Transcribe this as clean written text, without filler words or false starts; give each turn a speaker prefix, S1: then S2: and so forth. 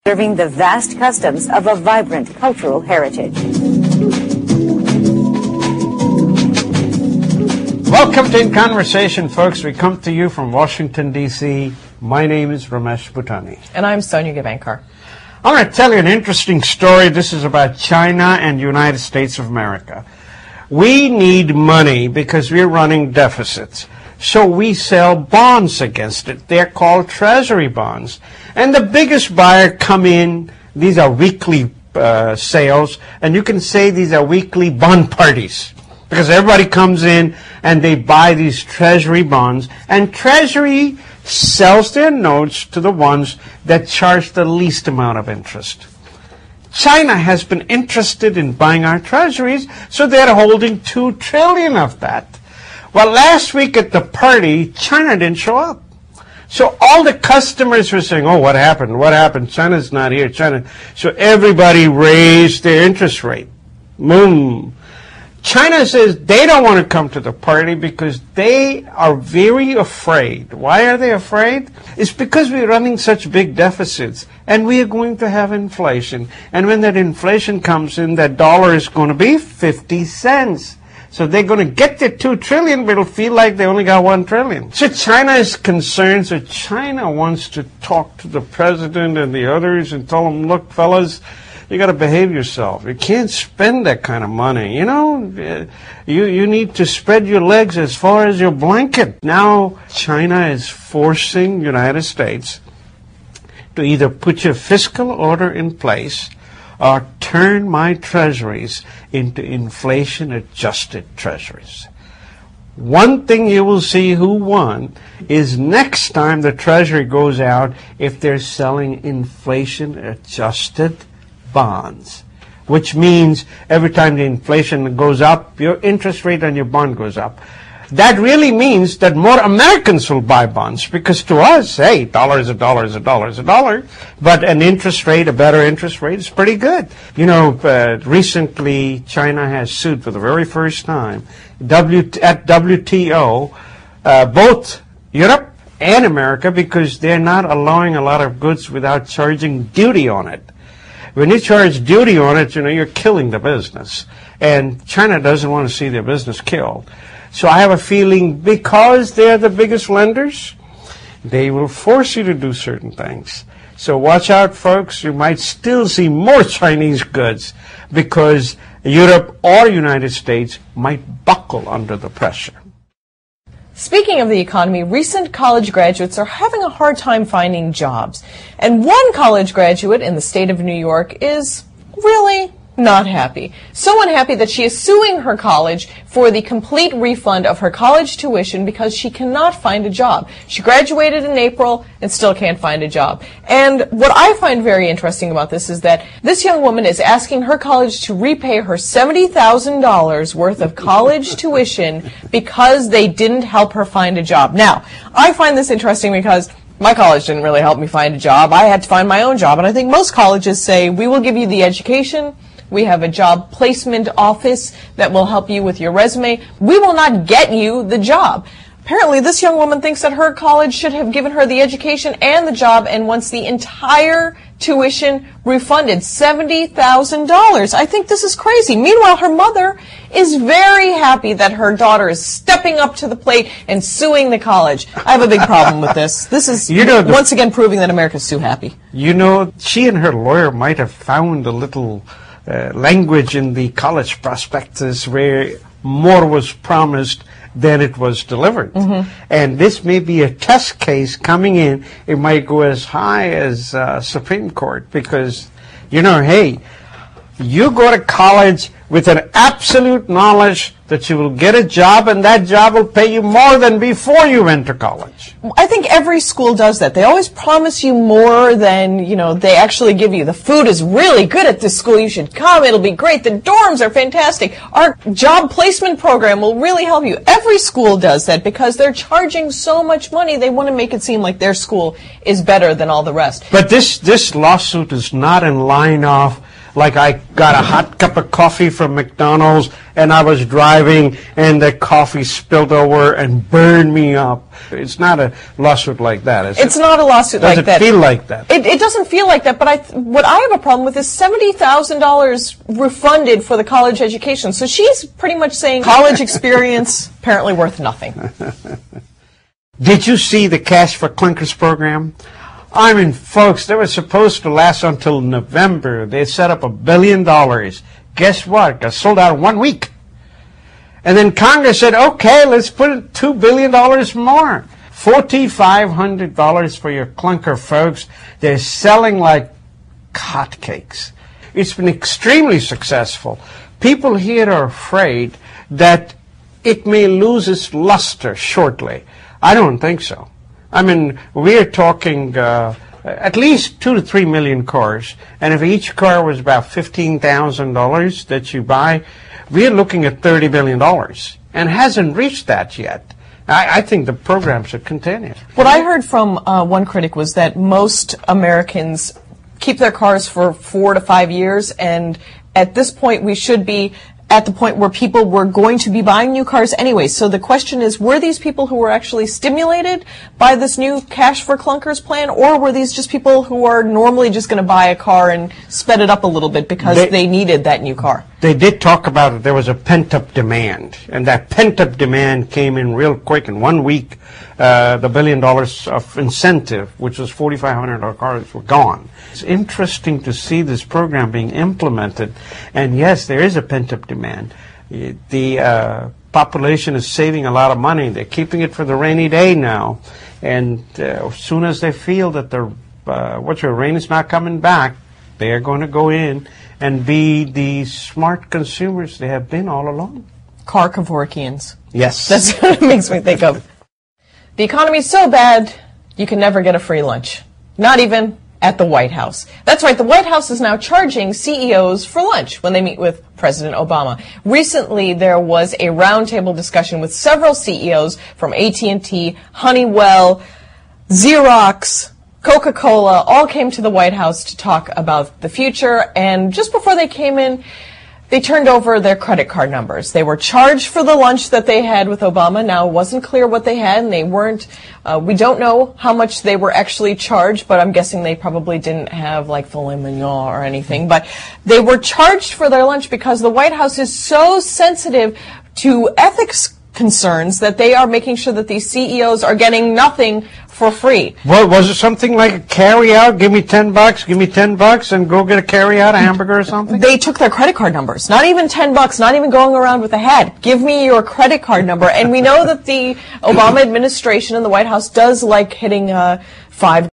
S1: Preserving the vast customs of a vibrant cultural heritage.
S2: Welcome to In Conversation, folks. We come to you from Washington, D.C. My name is Ramesh Bhutani.
S3: And I'm Sonia Gavankar.
S2: I'm going to tell you an interesting story. This is about China and the United States of America. We need money because we're running deficits. So we sell bonds against it. They're called treasury bonds. And the biggest buyer come in. These are weekly sales. And you can say these are weekly bond parties. Because everybody comes in and they buy these treasury bonds. And Treasury sells their notes to the ones that charge the least amount of interest. China has been interested in buying our treasuries, so they're holding $2 trillion of that. Well, last week at the party, China didn't show up. So all the customers were saying, oh, what happened? What happened? China's not here. China. So everybody raised their interest rate. Boom. China says they don't want to come to the party because they are very afraid. Why are they afraid? It's because we're running such big deficits and we are going to have inflation. And when that inflation comes in, that dollar is going to be 50 cents. So they're going to get their $2 trillion, but it'll feel like they only got $1 trillion. So China is concerned. So China wants to talk to the president and the others and tell them, look, fellas, you got to behave yourself. You can't spend that kind of money. You know, you need to spread your legs as far as your blanket. Now China is forcing the United States to either put your fiscal order in place or turn my treasuries into inflation-adjusted treasuries. One thing you will see who won is next time the treasury goes out if they're selling inflation-adjusted bonds, which means every time the inflation goes up, your interest rate on your bond goes up. That really means that more Americans will buy bonds because to us, hey, dollar is a dollar is a dollar is a dollar. But an interest rate, a better interest rate is pretty good. You know, recently China has sued for the very first time at WTO, both Europe and America because they're not allowing a lot of goods without charging duty on it. When you charge duty on it, you know, you're killing the business. And China doesn't want to see their business killed. So I have a feeling because they're the biggest lenders, they will force you to do certain things. So watch out, folks. You might still see more Chinese goods because Europe or United States might buckle under the pressure.
S3: Speaking of the economy, recent college graduates are having a hard time finding jobs. And one college graduate in the state of New York is really not happy. So unhappy that she is suing her college for the complete refund of her college tuition because she cannot find a job. She graduated in April and still can't find a job. And what I find very interesting about this is that this young woman is asking her college to repay her $70,000 worth of college tuition because they didn't help her find a job. Now, I find this interesting because my college didn't really help me find a job. I had to find my own job. And I think most colleges say, we will give you the education. We have a job placement office that will help you with your resume. We will not get you the job. Apparently, this young woman thinks that her college should have given her the education and the job and wants the entire tuition refunded, $70,000. I think this is crazy. Meanwhile, her mother is very happy that her daughter is stepping up to the plate and suing the college. I have a big problem with this. This is once again proving that America's too happy.
S2: You know, she and her lawyer might have found a little language in the college prospectus where more was promised than it was delivered. Mm-hmm. And this may be a test case coming in. It might go as high as Supreme Court because, you know, hey, you go to college with an absolute knowledge that you will get a job and that job will pay you more than before you went to college.
S3: I think every school does that. They always promise you more than, you know, they actually give you. The food is really good at this school. You should come. It'll be great. The dorms are fantastic. Our job placement program will really help you. Every school does that because they're charging so much money. They want to make it seem like their school is better than all the rest.
S2: But this lawsuit is not in line of like I got a hot cup of coffee from McDonald's and I was driving and the coffee spilled over and burned me up. It's not a lawsuit like that, is it?
S3: It's not a lawsuit like that.
S2: Does it feel like that?
S3: It doesn't feel like that, but what I have a problem with is $70,000 refunded for the college education. So she's pretty much saying college experience apparently worth nothing.
S2: Did you see the Cash for Clunkers program? I mean, folks, they were supposed to last until November. They set up $1 billion. Guess what? Got sold out in 1 week. And then Congress said, okay, let's put in $2 billion more. $4,500 for your clunker, folks. They're selling like hotcakes. It's been extremely successful. People here are afraid that it may lose its luster shortly. I don't think so. I mean, we're talking at least 2 to 3 million cars, and if each car was about $15,000 that you buy, we're looking at $30 billion, and hasn't reached that yet. I think the program should continue.
S3: What I heard from one critic was that most Americans keep their cars for 4 to 5 years, and at this point we should be at the point where people were going to be buying new cars anyway. So the question is, were these people who were actually stimulated by this new Cash for Clunkers plan, or were these just people who are normally just going to buy a car and sped it up a little bit because they needed that new car?
S2: They did talk about it. There was a pent-up demand, and that pent-up demand came in real quick. In 1 week, the $1 billion of incentive, which was $4,500 cars, were gone. It's interesting to see this program being implemented, and yes, there is a pent-up demand. The population is saving a lot of money. They're keeping it for the rainy day now, and as soon as they feel that the rain is not coming back, they are going to go in and be the smart consumers they have been all along.
S3: Car Kevorkians.
S2: Yes.
S3: That's what it makes me think of. The economy's so bad, you can never get a free lunch. Not even at the White House. That's right, the White House is now charging CEOs for lunch when they meet with President Obama. Recently, there was a roundtable discussion with several CEOs from AT&T, Honeywell, Xerox, Coca-Cola, all came to the White House to talk about the future, and just before they came in, they turned over their credit card numbers. They were charged for the lunch that they had with Obama. Now, it wasn't clear what they had, and they weren't, we don't know how much they were actually charged, but I'm guessing they probably didn't have like filet mignon or anything. But they were charged for their lunch because the White House is so sensitive to ethics concerns that they are making sure that these CEOs are getting nothing for free.
S2: Well, was it something like a carry-out? Give me $10, give me $10, and go get a carry-out, a hamburger or something?
S3: They took their credit card numbers. Not even $10, not even going around with a hat. Give me your credit card number. And we know that the Obama administration and the White House does like hitting $5